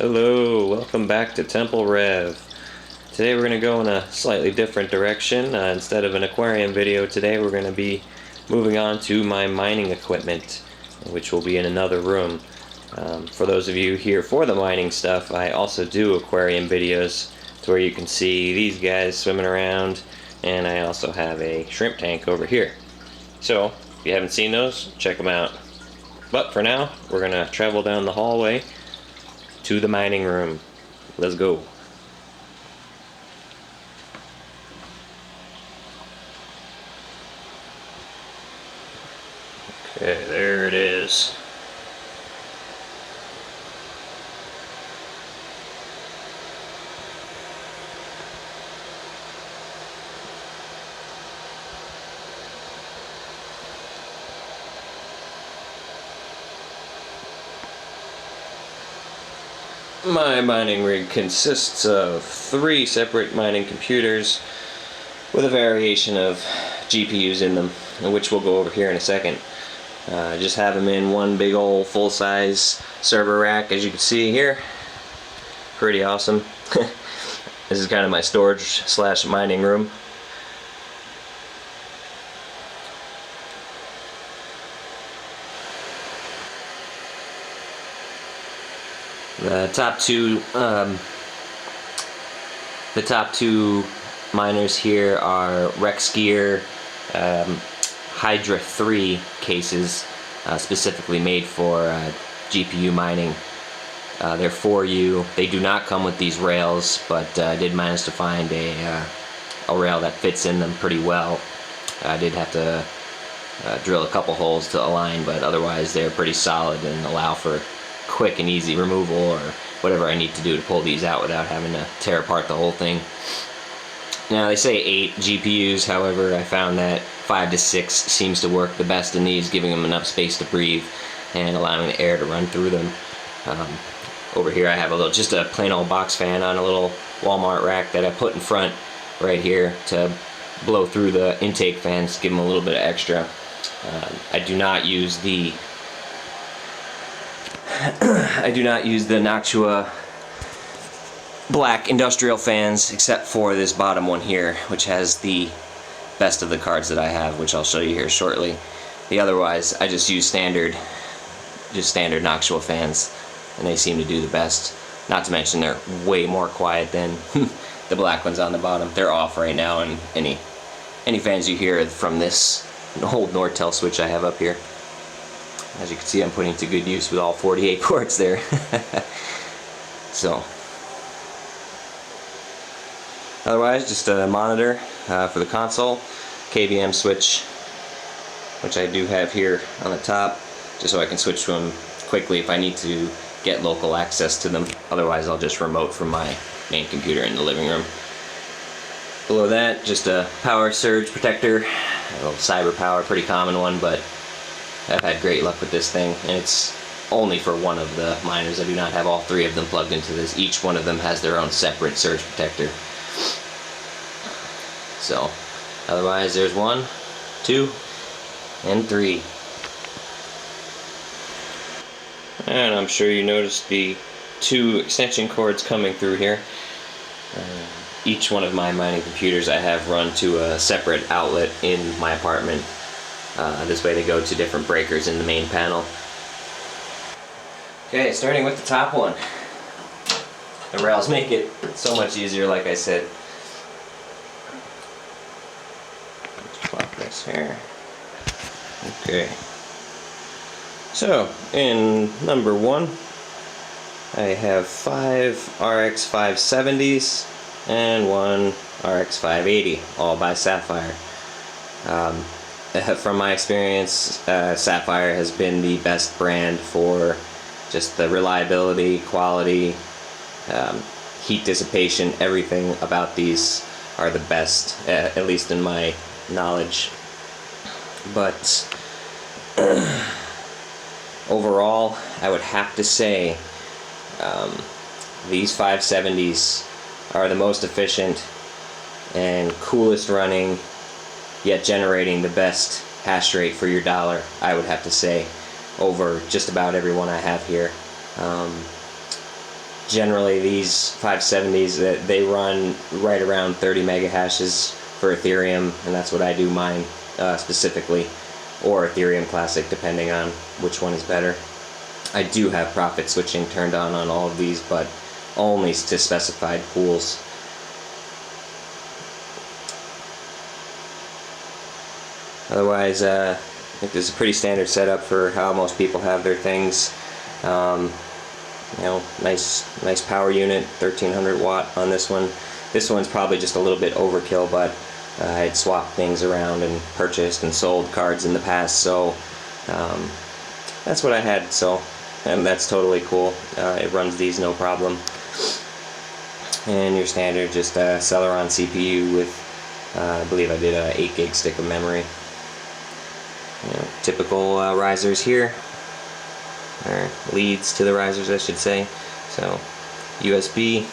Hello, welcome back to Temple Rev. Today we're going to go in a slightly different direction. Instead of an aquarium video today, we're going to be moving on to my mining equipment, which will be in another room. For those of you here for the mining stuff, I also do aquarium videos to where you can see these guys swimming around, and I also have a shrimp tank over here. So, if you haven't seen those, check them out. But for now, we're going to travel down the hallway to the mining room. Let's go. Okay, there it is. My mining rig consists of 3 separate mining computers with a variation of GPUs in them, which we'll go over here in a second. Just have them in one big old full-size server rack, as you can see here. Pretty awesome. This is kind of my storage slash mining room. The top two miners here are RX580 Hydra 3 cases, specifically made for GPU mining. They're 4U. They do not come with these rails, but I did manage to find a rail that fits in them pretty well. I did have to drill a couple holes to align, but otherwise they're pretty solid and allow for quick and easy removal or whatever I need to do to pull these out without having to tear apart the whole thing. Now they say 8 GPUs, however I found that 5 to 6 seems to work the best in these, giving them enough space to breathe and allowing the air to run through them. Over here I have just a plain old box fan on a little Walmart rack that I put in front right here to blow through the intake fans, give them a little bit of extra. I do not use the Noctua black industrial fans, except for this bottom one here, which has the best of the cards that I have, which I'll show you here shortly. Otherwise, I just use standard Noctua fans, and they seem to do the best. Not to mention they're way more quiet than the black ones on the bottom. They're off right now, and any fans you hear from this old Nortel switch I have up here. As you can see, I'm putting to good use with all 48 ports there. So, otherwise, just a monitor for the console, KVM switch, which I do have here on the top, just so I can switch to them quickly if I need to get local access to them. Otherwise, I'll just remote from my main computer in the living room. Below that, just a power surge protector, a little Cyber Power, pretty common one, but I've had great luck with this thing, and it's only for one of the miners. I do not have all 3 of them plugged into this. Each one of them has their own separate surge protector. So, otherwise there's 1, 2, and 3. And I'm sure you noticed the 2 extension cords coming through here. Each one of my mining computers I have run to a separate outlet in my apartment. This way they go to different breakers in the main panel. Okay, starting with the top one. The rails make it so much easier, like I said. Let's plop this here. Okay. So, in number 1, I have 5 RX570s and 1 RX580, all by Sapphire. From my experience, Sapphire has been the best brand for just the reliability, quality, heat dissipation, everything about these are the best, at least in my knowledge. But overall, I would have to say these 570s are the most efficient and coolest running, yet generating the best hash rate for your dollar, I would have to say, over just about every one I have here. generally these 570s, they run right around 30 mega hashes for Ethereum, and that's what I do mine specifically, or Ethereum Classic, depending on which one is better. I do have profit switching turned on all of these, but only to specified pools. Otherwise, I think this is a pretty standard setup for how most people have their things. You know, nice power unit, 1300 watt on this one. This one's probably just a little bit overkill, but I had swapped things around and purchased and sold cards in the past, so that's what I had. So, and that's totally cool. It runs these no problem. And your standard just Celeron CPU with, I believe I did a 8 gig stick of memory. You know, typical risers here, or leads to the risers, I should say. So USB,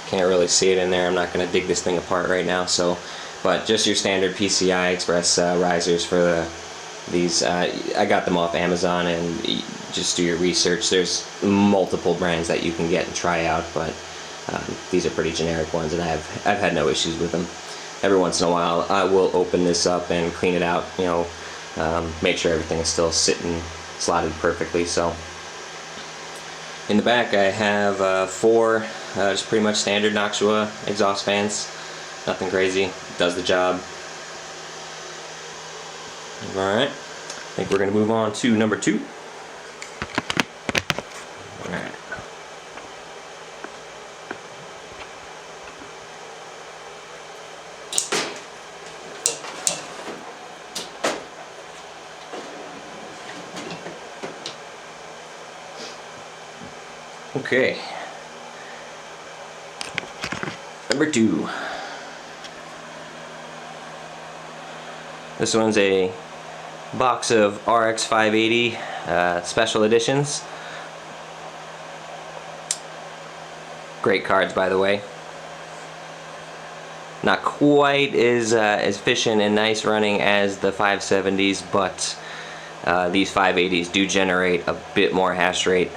can't really see it in there. I'm not going to dig this thing apart right now. So, but just your standard PCI Express risers for these. I got them off Amazon, and just do your research. There's multiple brands that you can get and try out, but these are pretty generic ones, and I've had no issues with them. Every once in a while, I will open this up and clean it out. You know. Make sure everything is still sitting slotted perfectly. So in the back I have 4 just pretty much standard Noctua exhaust fans, nothing crazy, does the job. Alright, I think we're going to move on to number 2. Alright. Okay, number 2. This one's a box of RX580 special editions. Great cards, by the way. Not quite as efficient and nice running as the 570s, but these 580s do generate a bit more hash rate.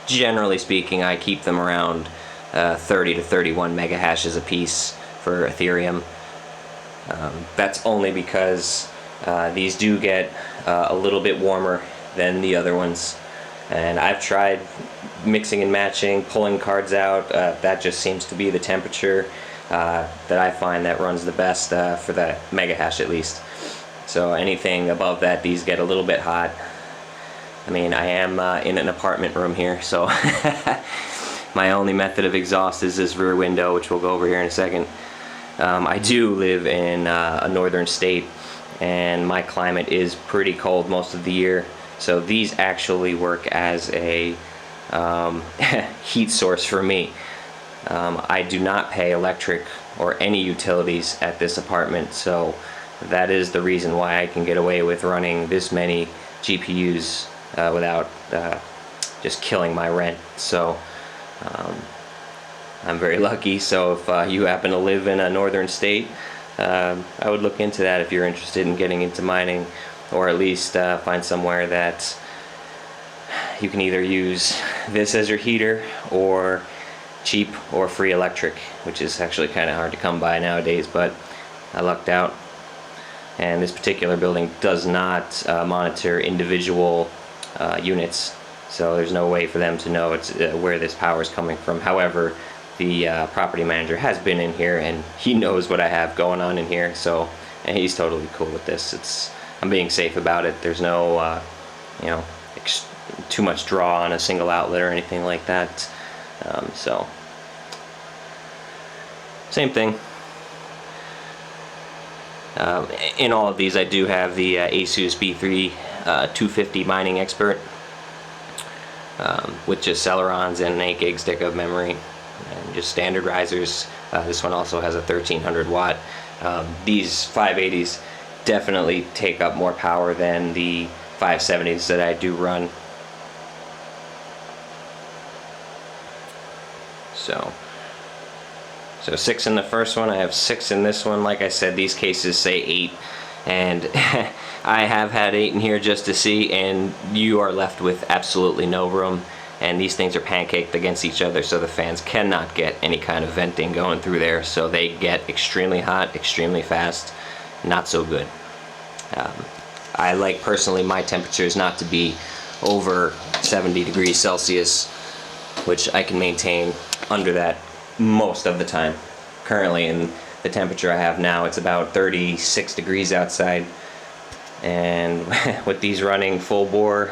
Generally speaking, I keep them around 30 to 31 mega hashes a piece for Ethereum. That's only because these do get a little bit warmer than the other ones, and I've tried mixing and matching, pulling cards out. That just seems to be the temperature that I find that runs the best for the mega hash, at least. So anything above that, these get a little bit hot. I mean, I am in an apartment room here, so my only method of exhaust is this rear window, which we'll go over here in a second. I do live in a northern state, and my climate is pretty cold most of the year, so these actually work as a heat source for me. I do not pay electric or any utilities at this apartment, so that is the reason why I can get away with running this many GPUs without just killing my rent. So I'm very lucky. So if you happen to live in a northern state, I would look into that if you're interested in getting into mining, or at least find somewhere that you can either use this as your heater or cheap or free electric, which is actually kind of hard to come by nowadays, but I lucked out. And this particular building does not monitor individual units, so there's no way for them to know where this power is coming from. However, the property manager has been in here, and he knows what I have going on in here, so, and he's totally cool with this. I'm being safe about it. There's no you know, too much draw on a single outlet or anything like that. So same thing. In all of these, I do have the Asus B3 250 mining expert with just Celerons and an 8 gig stick of memory and just standard risers. This one also has a 1300 watt. These 580s definitely take up more power than the 570s that I do run. So 6 in the first one, I have 6 in this one. Like I said, these cases say 8, and I have had 8 in here just to see, and you are left with absolutely no room. and these things are pancaked against each other, so the fans cannot get any kind of venting going through there, so they get extremely hot, extremely fast. Not so good. I like personally my temperatures not to be over 70 degrees Celsius, which I can maintain under that most of the time. Currently, in the temperature I have now, it's about 36 degrees outside, and with these running full bore,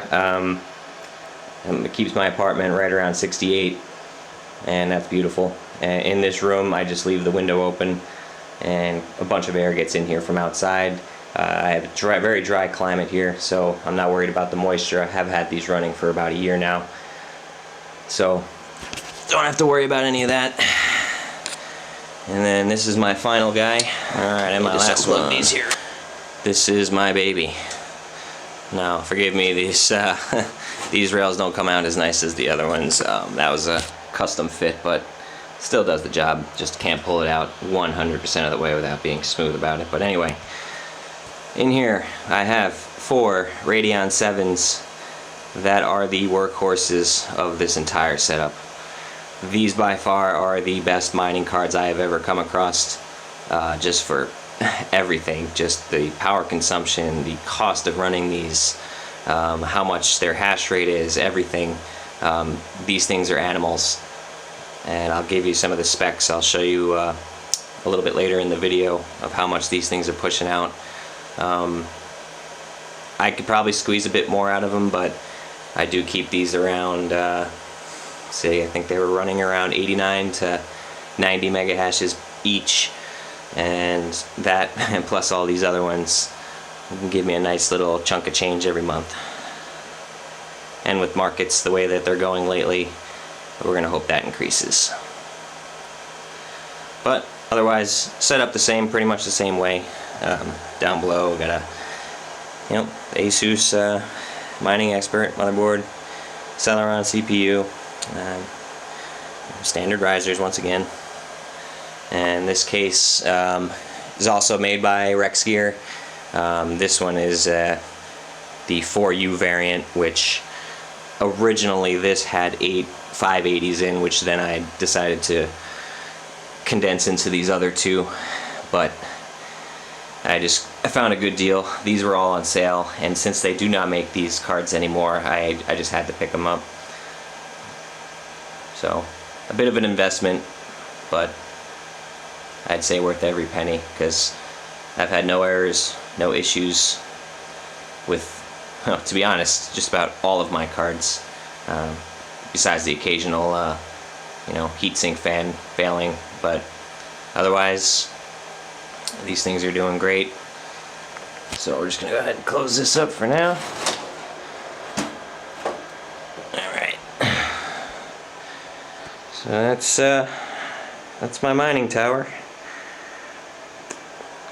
it keeps my apartment right around 68, and that's beautiful. And in this room, I just leave the window open, and a bunch of air gets in here from outside. I have a very dry climate here, so I'm not worried about the moisture. I have had these running for about a year now, so don't have to worry about any of that. And then this is my final guy. Alright, and my last one. These here. This is my baby. Now, forgive me, these these rails don't come out as nice as the other ones. That was a custom fit, but still does the job. Just can't pull it out 100% of the way without being smooth about it. But anyway, in here I have 4 Radeon VIIs that are the workhorses of this entire setup. These by far are the best mining cards I have ever come across, just for everything, just the power consumption, the cost of running these, how much their hash rate is, everything. These things are animals, and I'll give you some of the specs. I'll show you a little bit later in the video of how much these things are pushing out. I could probably squeeze a bit more out of them, but I do keep these around, say I think they were running around 89 to 90 mega hashes each, and that, and plus all these other ones, can give me a nice little chunk of change every month. And with markets the way that they're going lately, we're gonna hope that increases. But otherwise, set up the same, pretty much the same way. Down below, got a Asus Mining Expert motherboard, Celeron CPU, standard risers once again. And this case is also made by RX This one is the 4U variant, which originally this had 8 580s in, which then I decided to condense into these other 2, but I found a good deal. These were all on sale, and since they do not make these cards anymore, I just had to pick them up. So a bit of an investment, but I'd say worth every penny, because I've had no errors, no issues with, well, to be honest, just about all of my cards, besides the occasional heatsink fan failing. But otherwise, these things are doing great. So we're just gonna go ahead and close this up for now. Alright. So that's my mining tower.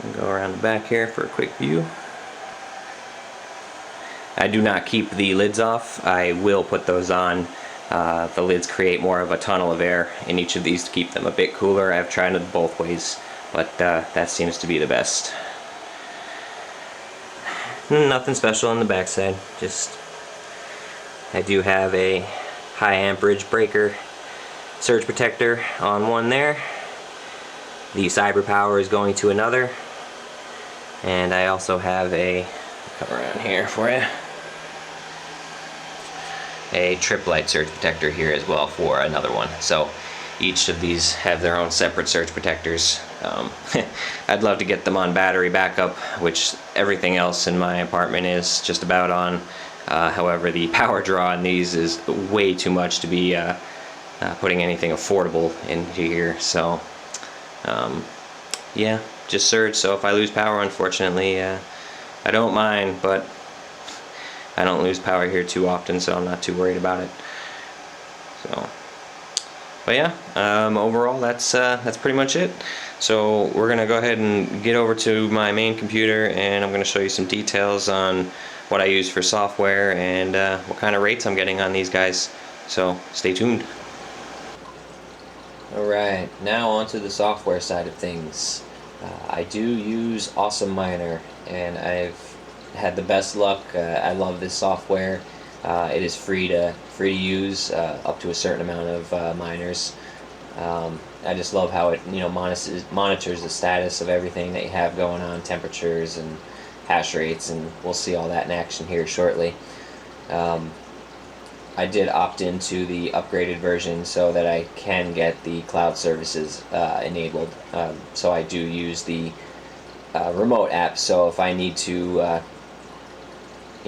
I'll go around the back here for a quick view. I do not keep the lids off. I will put those on. The lids create more of a tunnel of air in each of these to keep them a bit cooler. I've tried it both ways, but that seems to be the best. Nothing special on the backside, just I do have a high amperage breaker surge protector on one there. The cyber power is going to another, and I also have come around here for you, a trip light surge protector here as well for another one. So each of these have their own separate surge protectors. I'd love to get them on battery backup, which everything else in my apartment is just about on. However, the power draw on these is way too much to be putting anything affordable into here. So yeah, just surge. So if I lose power, unfortunately, I don't mind, but I don't lose power here too often, so I'm not too worried about it. So, but yeah, overall that's pretty much it. So we're gonna go ahead and get over to my main computer, and I'm gonna show you some details on what I use for software and what kind of rates I'm getting on these guys. So stay tuned. Alright, now on to the software side of things. I do use Awesome Miner, and I've had the best luck. I love this software. It is free to use up to a certain amount of miners. I just love how it monitors the status of everything that you have going on, temperatures and hash rates, and we'll see all that in action here shortly. I did opt into the upgraded version so that I can get the cloud services enabled. So I do use the remote app. So if I need to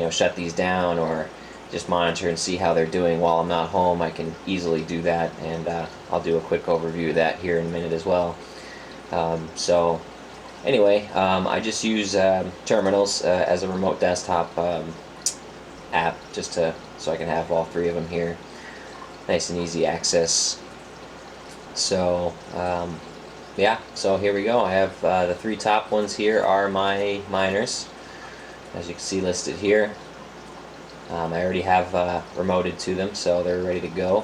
shut these down or just monitor and see how they're doing while I'm not home, I can easily do that, and I'll do a quick overview of that here in a minute as well. So anyway, I just use terminals as a remote desktop app just so I can have all three of them here, nice and easy access. So yeah, so here we go. I have the three top ones here are my miners, as you can see listed here. I already have remoted to them, so they're ready to go.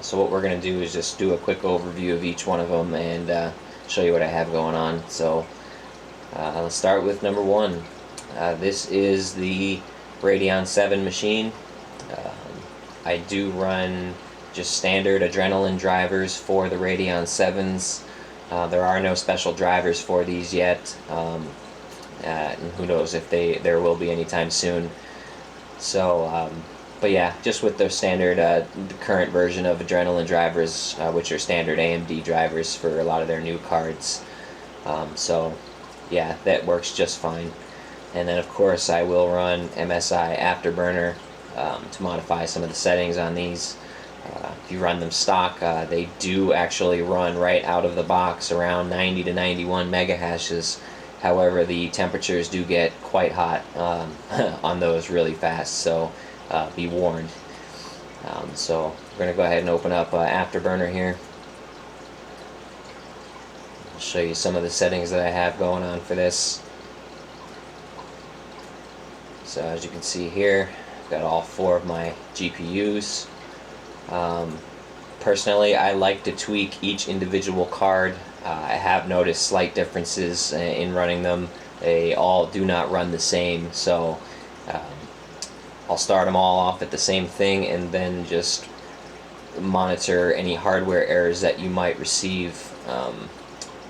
So what we're going to do is just do a quick overview of each one of them and show you what I have going on. So let's start with number one. This is the Radeon VII machine. I do run just standard adrenaline drivers for the Radeon 7s. There are no special drivers for these yet, and who knows if there will be anytime soon. So, but yeah, just with the standard, the current version of adrenaline drivers, which are standard AMD drivers for a lot of their new cards. So, yeah, that works just fine. And then, of course, I will run MSI Afterburner to modify some of the settings on these. If you run them stock, they do actually run right out of the box around 90 to 91 megahashes. However, the temperatures do get quite hot on those really fast, so be warned. So we're going to go ahead and open up Afterburner here. I'll show you some of the settings that I have going on for this. So as you can see here, I've got all four of my GPUs. Personally, I like to tweak each individual card. I have noticed slight differences in running them. They all do not run the same, so I'll start them all off at the same thing and then just monitor any hardware errors that you might receive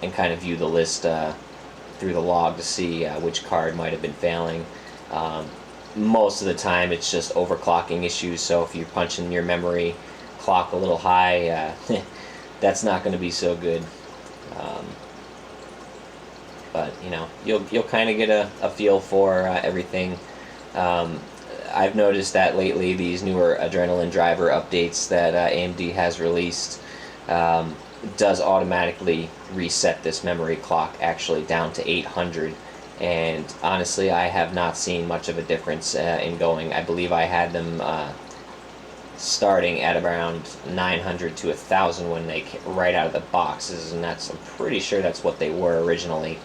and kind of view the list through the log to see which card might have been failing. Most of the time it's just overclocking issues, so if you're punching your memory clock a little high, that's not going to be so good. But you'll kind of get a feel for everything. I've noticed that lately these newer adrenaline driver updates that AMD has released does automatically reset this memory clock actually down to 800, and honestly I have not seen much of a difference in going. I believe I had them starting at around 900 to 1000 when they came right out of the boxes, and I'm pretty sure that's what they were originally.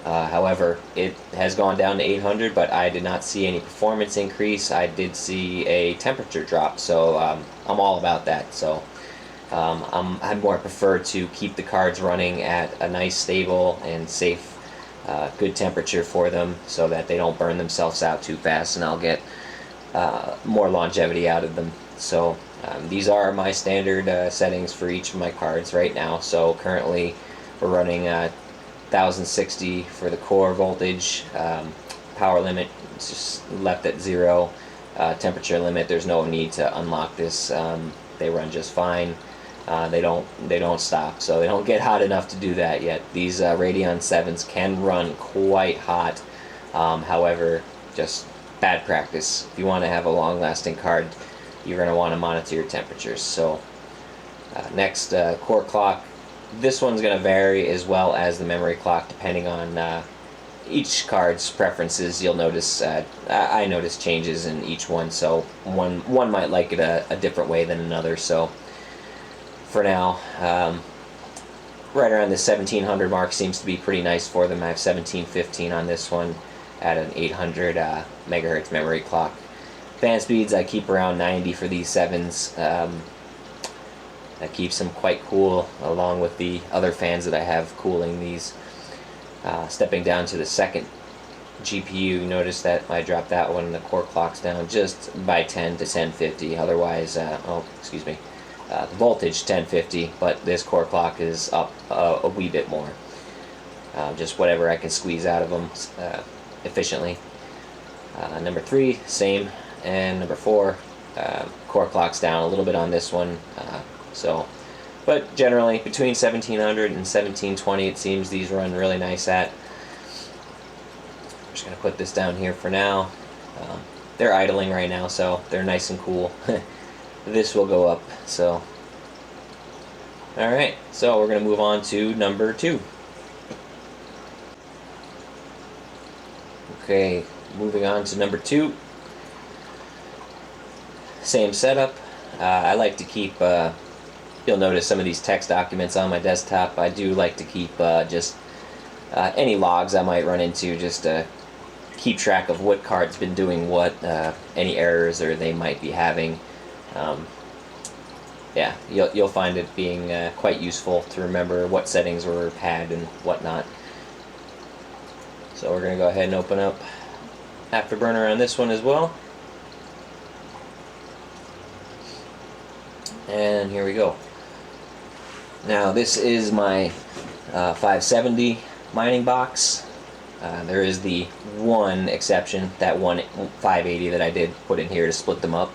However, it has gone down to 800, but I did not see any performance increase. I did see a temperature drop, so I'm all about that. So I'd more prefer to keep the cards running at a nice, stable, and safe, good temperature for them so that they don't burn themselves out too fast, and I'll get more longevity out of them. So these are my standard settings for each of my cards right now. So currently we're running 1060 for the core voltage, power limit is just left at 0, temperature limit there's no need to unlock this. They run just fine. They don't stop, so they don't get hot enough to do that yet. These Radeon 7s can run quite hot, however, just bad practice. If you want to have a long-lasting card, you're going to want to monitor your temperatures. So next, core clock. This one's going to vary as well as the memory clock depending on each card's preferences. You'll notice I notice changes in each one, so one might like it a different way than another. So for now, right around the 1700 mark seems to be pretty nice for them. I have 1715 on this one at an 800 megahertz memory clock. Fan speeds I keep around 90 for these 7s. That keeps them quite cool, along with the other fans that I have cooling these. Stepping down to the second GPU, notice that I dropped that one, the core clock's down just by 10 to 1050. Otherwise, oh, excuse me, the voltage 1050, but this core clock is up a wee bit more. Just whatever I can squeeze out of them efficiently. Number 3, same, and number 4, core clock's down a little bit on this one. But generally between 1700 and 1720, it seems these run really nice at. I'm just going to put this down here for now. They're idling right now, so they're nice and cool. This will go up. So, alright, so we're going to move on to number 2. Okay, moving on to number 2. Same setup. I like to keep, you'll notice some of these text documents on my desktop. I do like to keep just any logs I might run into, just to keep track of what card's been doing what, any errors or they might be having. Yeah, you'll find it being quite useful to remember what settings were had and whatnot. So we're going to go ahead and open up Afterburner on this one as well. And here we go. Now this is my 570 mining box. There is the one exception, that one 580 that I did put in here to split them up.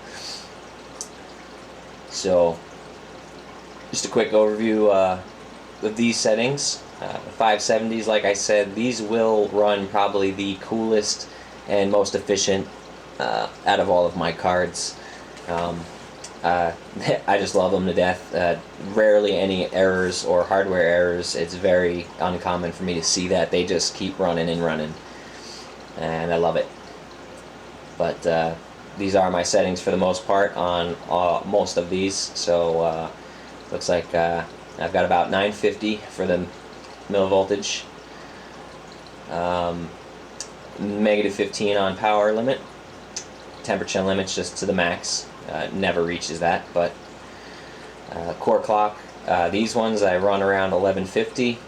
So, just a quick overview of these settings. The 570s, like I said, these will run probably the coolest and most efficient out of all of my cards. I just love them to death. Rarely any errors or hardware errors. It's very uncommon for me to see that. They just keep running and running, and I love it. But these are my settings for the most part on most of these. So looks like I've got about 950 for the millivoltage, negative 15 on power limit, temperature limit's just to the max. Never reaches that, but core clock, these ones I run around 1150,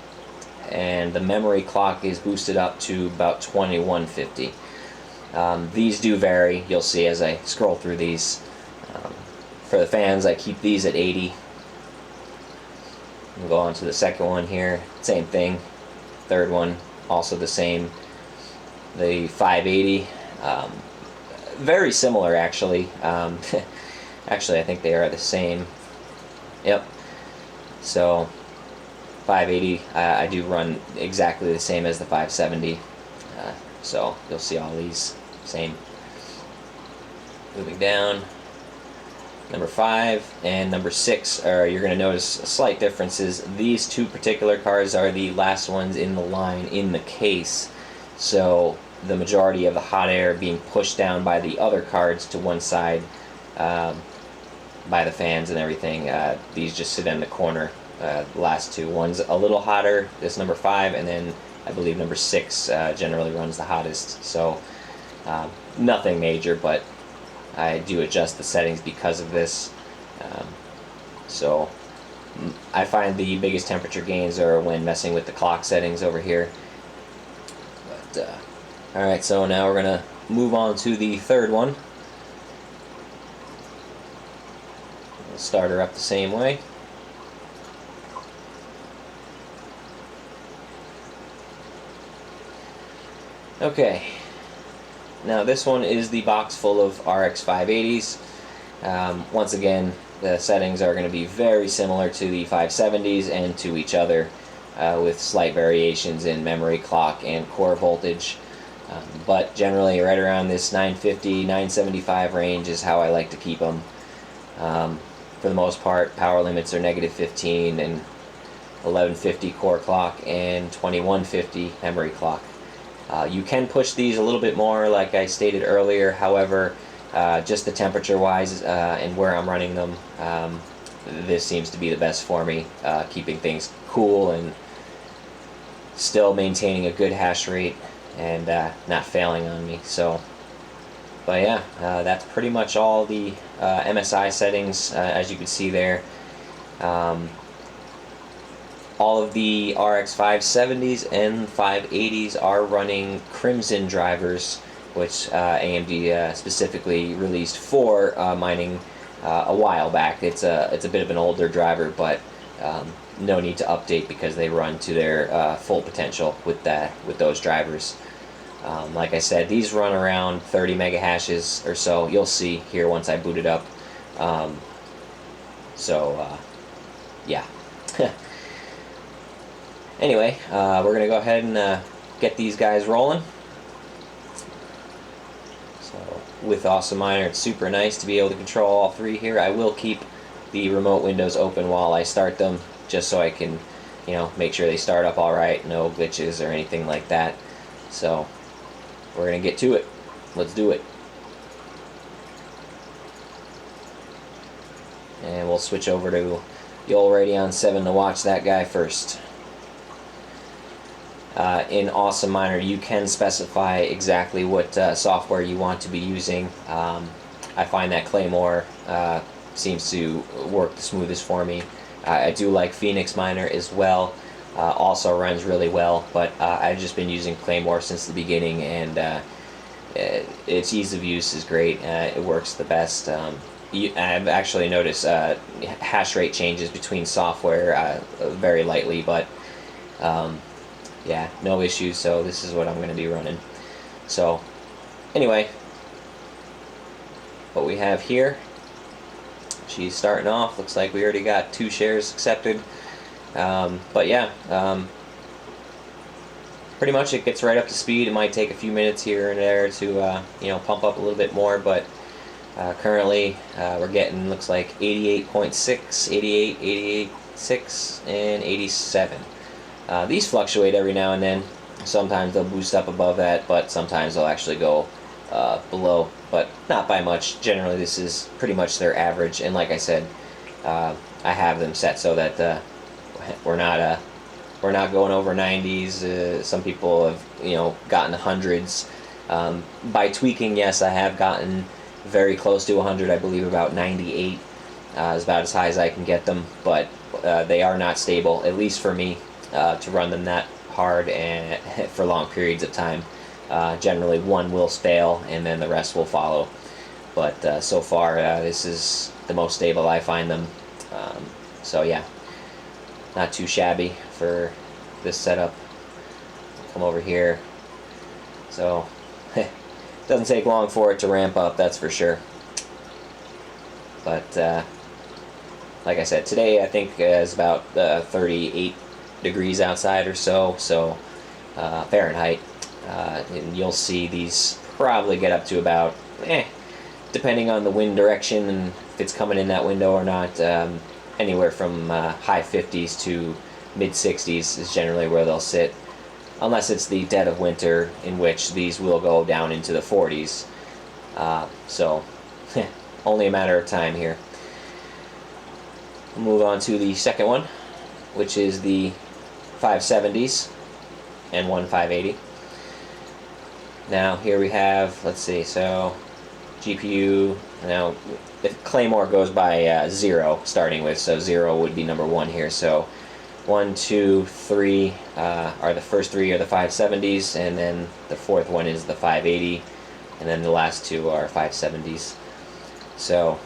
and the memory clock is boosted up to about 2150. These do vary, you'll see as I scroll through these. For the fans, I keep these at 80. We'll go on to the second one here, same thing. Third one, also the same. The 580, very similar actually. Actually, I think they are the same. Yep. So 580, I do run exactly the same as the 570. So you'll see all these same. Moving down, number 5 and number 6 are, you're going to notice slight differences. These two particular cards are the last ones in the line in the case. So the majority of the hot air being pushed down by the other cards to one side, by the fans and everything. These just sit in the corner. The last two. One's a little hotter, this number 5, and then I believe number 6 generally runs the hottest. So nothing major, but I do adjust the settings because of this. So I find the biggest temperature gains are when messing with the clock settings over here. But alright, so now we're going to move on to the third one. We'll start her up the same way. Okay, now this one is the box full of RX580s. Once again, the settings are going to be very similar to the 570s and to each other, with slight variations in memory, clock, and core voltage. But generally right around this 950, 975 range is how I like to keep them. For the most part, power limits are negative 15 and 1150 core clock and 2150 memory clock. You can push these a little bit more, like I stated earlier. However, just the temperature-wise and where I'm running them, this seems to be the best for me, keeping things cool and still maintaining a good hash rate and not failing on me. So, but yeah, that's pretty much all the MSI settings, as you can see there. All of the RX570s and 580s are running Crimson drivers, which AMD specifically released for mining a while back. It's a bit of an older driver, but no need to update because they run to their full potential with those drivers. Like I said, these run around 30 mega hashes or so. You'll see here once I boot it up. Yeah. Anyway, we're going to go ahead and get these guys rolling. So with Awesome Miner, it's super nice to be able to control all three here. I will keep the remote windows open while I start them, just so I can, make sure they start up all right, no glitches or anything like that. So we're going to get to it. Let's do it. And we'll switch over to the old Radeon VII to watch that guy first. In Awesome Miner, you can specify exactly what software you want to be using. I find that Claymore seems to work the smoothest for me. I do like Phoenix Miner as well. Also runs really well, but I've just been using Claymore since the beginning, and its ease of use is great. It works the best. I've actually noticed hash rate changes between software very lightly, but yeah, no issues, so this is what I'm going to be running. So, anyway, what we have here, she's starting off. Looks like we already got 2 shares accepted. But yeah, pretty much it gets right up to speed. It might take a few minutes here and there to, pump up a little bit more, but currently we're getting, looks like 88.6, 88, 88.6, and 87. These fluctuate every now and then. Sometimes they'll boost up above that, but sometimes they'll actually go below, but not by much. Generally, this is pretty much their average, and like I said, I have them set so that we're not going over 90s. Some people have gotten hundreds. By tweaking, yes, I have gotten very close to 100. I believe about 98 is about as high as I can get them, but they are not stable, at least for me. To run them that hard and for long periods of time. Generally one will fail and then the rest will follow, but so far this is the most stable I find them. So yeah, not too shabby for this setup. Come over here. So it doesn't take long for it to ramp up, that's for sure. But like I said, today I think is about 38 degrees outside or so, Fahrenheit, and you'll see these probably get up to about, depending on the wind direction and if it's coming in that window or not, anywhere from high 50s to mid 60s is generally where they'll sit, unless it's the dead of winter, in which these will go down into the 40s. So only a matter of time here. We'll move on to the second one, which is the 570s and one 580. Now here we have, let's see, so GPU, now if Claymore goes by 0 starting with, so 0 would be number 1 here. So 1, 2, 3 are the first 3 are the 570s, and then the 4th one is the 580, and then the last 2 are 570s. So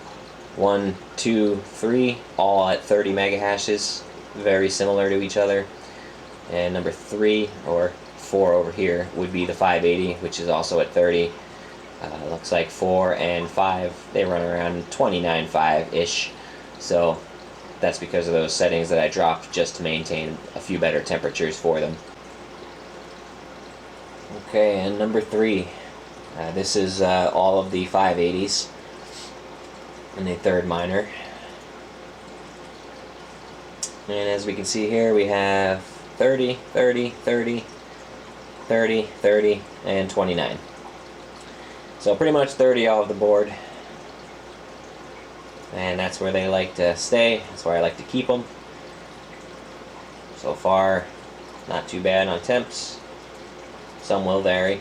1, 2, 3 all at 30 mega hashes, very similar to each other. And number 3 or 4 over here would be the 580, which is also at 30. Looks like 4 and 5, they run around 29.5-ish. So that's because of those settings that I dropped just to maintain a few better temperatures for them. Okay, and number 3. This is all of the 580s in the third miner. And as we can see here, we have 30, 30, 30, 30, 30, and 29. So pretty much 30 off the board. And that's where they like to stay. That's where I like to keep them. So far, not too bad on temps. Some will vary.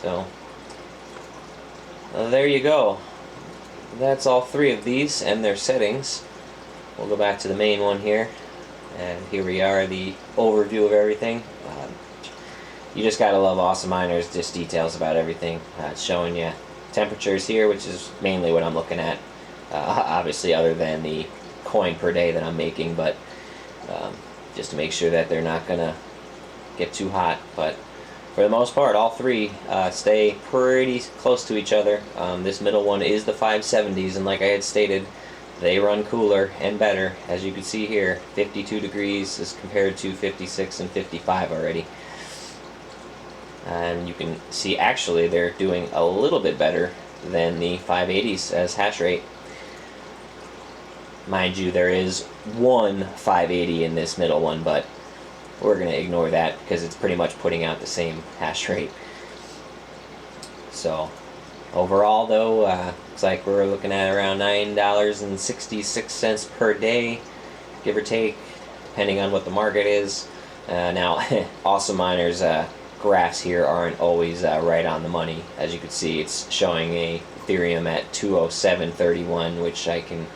So, there you go. That's all 3 of these and their settings. we'll go back to the main one here, and here we are, the overview of everything. You just gotta love Awesome Miners, just details about everything. It's showing you temperatures here, which is mainly what I'm looking at, obviously other than the coin per day that I'm making, but just to make sure that they're not gonna get too hot. But for the most part, all three stay pretty close to each other. This middle one is the 570s, and like I had stated, they run cooler and better. As you can see here, 52 degrees is compared to 56 and 55 already. And you can see actually they're doing a little bit better than the 580s as hash rate. Mind you, there is one 580 in this middle one, but we're going to ignore that because it's pretty much putting out the same hash rate. So overall though, looks like we're looking at around $9.66 per day, give or take, depending on what the market is. Now, Awesome Miners graphs here aren't always right on the money. As you can see, it's showing a Ethereum at 207.31, which I can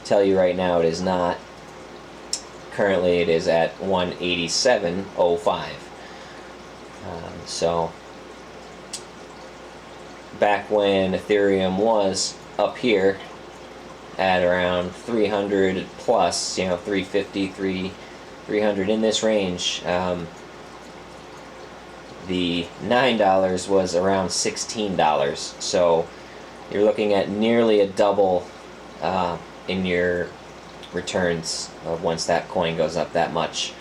tell you right now it is not. Currently it is at 187.05. So back when Ethereum was up here at around 300 plus, 350, 300 in this range, the $9 was around $16. So you're looking at nearly a double in your returns once that coin goes up that much.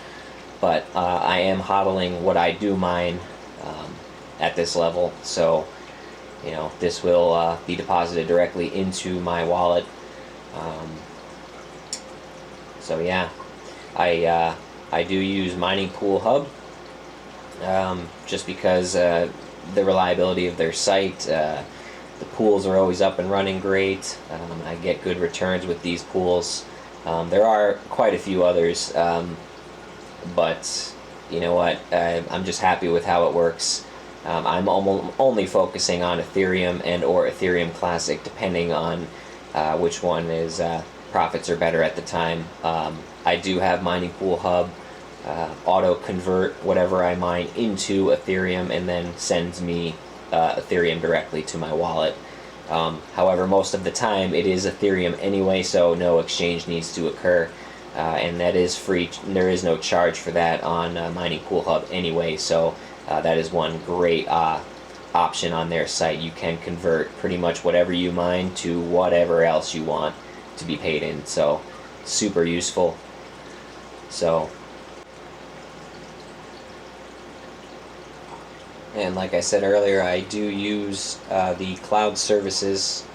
But I am hodling what I do mine at this level, so this will be deposited directly into my wallet. So yeah, I do use Mining Pool Hub just because the reliability of their site. The pools are always up and running great. I get good returns with these pools. There are quite a few others, but you know what? I'm just happy with how it works. I'm only focusing on Ethereum and or Ethereum Classic, depending on which one is profits are better at the time. I do have Mining Pool Hub auto convert whatever I mine into Ethereum and then sends me Ethereum directly to my wallet. However, most of the time it is Ethereum anyway, so no exchange needs to occur, and that is free. There is no charge for that on Mining Pool Hub anyway, so that is one great option on their site. You can convert pretty much whatever you mine to whatever else you want to be paid in, so super useful. So, and like I said earlier, I do use the cloud services.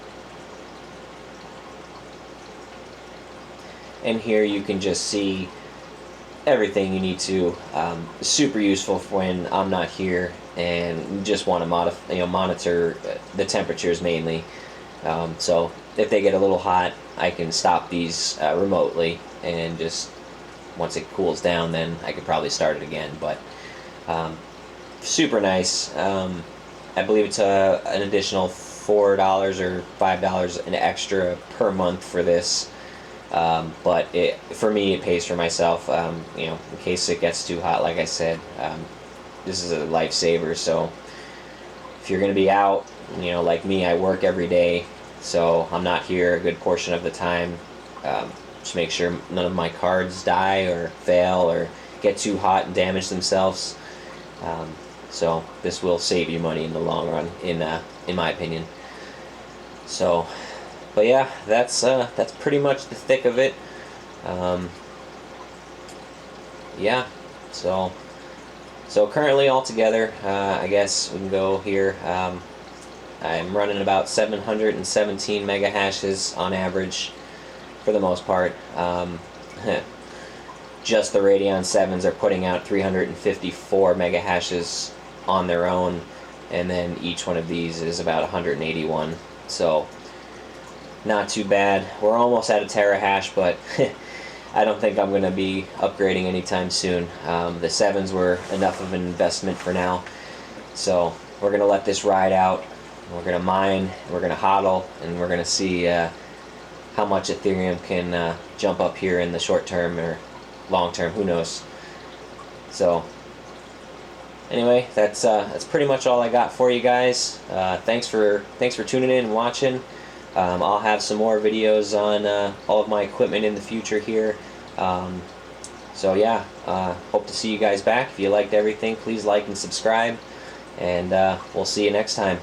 And here you can just see everything you need to. Super useful for when I'm not here and just want to monitor the temperatures mainly. So if they get a little hot, I can stop these remotely, and just once it cools down, then I could probably start it again. But super nice. I believe it's an additional $4 or $5 an extra per month for this, but for me it pays for myself. In case it gets too hot, like I said, this is a lifesaver. So if you're going to be out, like me, I work every day, so I'm not here a good portion of the time. Just make sure none of my cards die or fail or get too hot and damage themselves. So this will save you money in the long run, in my opinion. So, but yeah, that's pretty much the thick of it. Yeah, so currently altogether, I guess we can go here. I'm running about 717 mega hashes on average, for the most part. Just the Radeon 7s are putting out 354 mega hashes on their own, and then each one of these is about 181. So not too bad. We're almost at a terahash, but I don't think I'm going to be upgrading anytime soon. The 7s were enough of an investment for now, so we're going to let this ride out. We're going to mine, we're going to hodl, and we're going to see how much Ethereum can jump up here in the short term or long term. Who knows? So anyway, that's pretty much all I got for you guys. Thanks for tuning in and watching. I'll have some more videos on all of my equipment in the future here. So yeah, hope to see you guys back. If you liked everything, please like and subscribe, and we'll see you next time.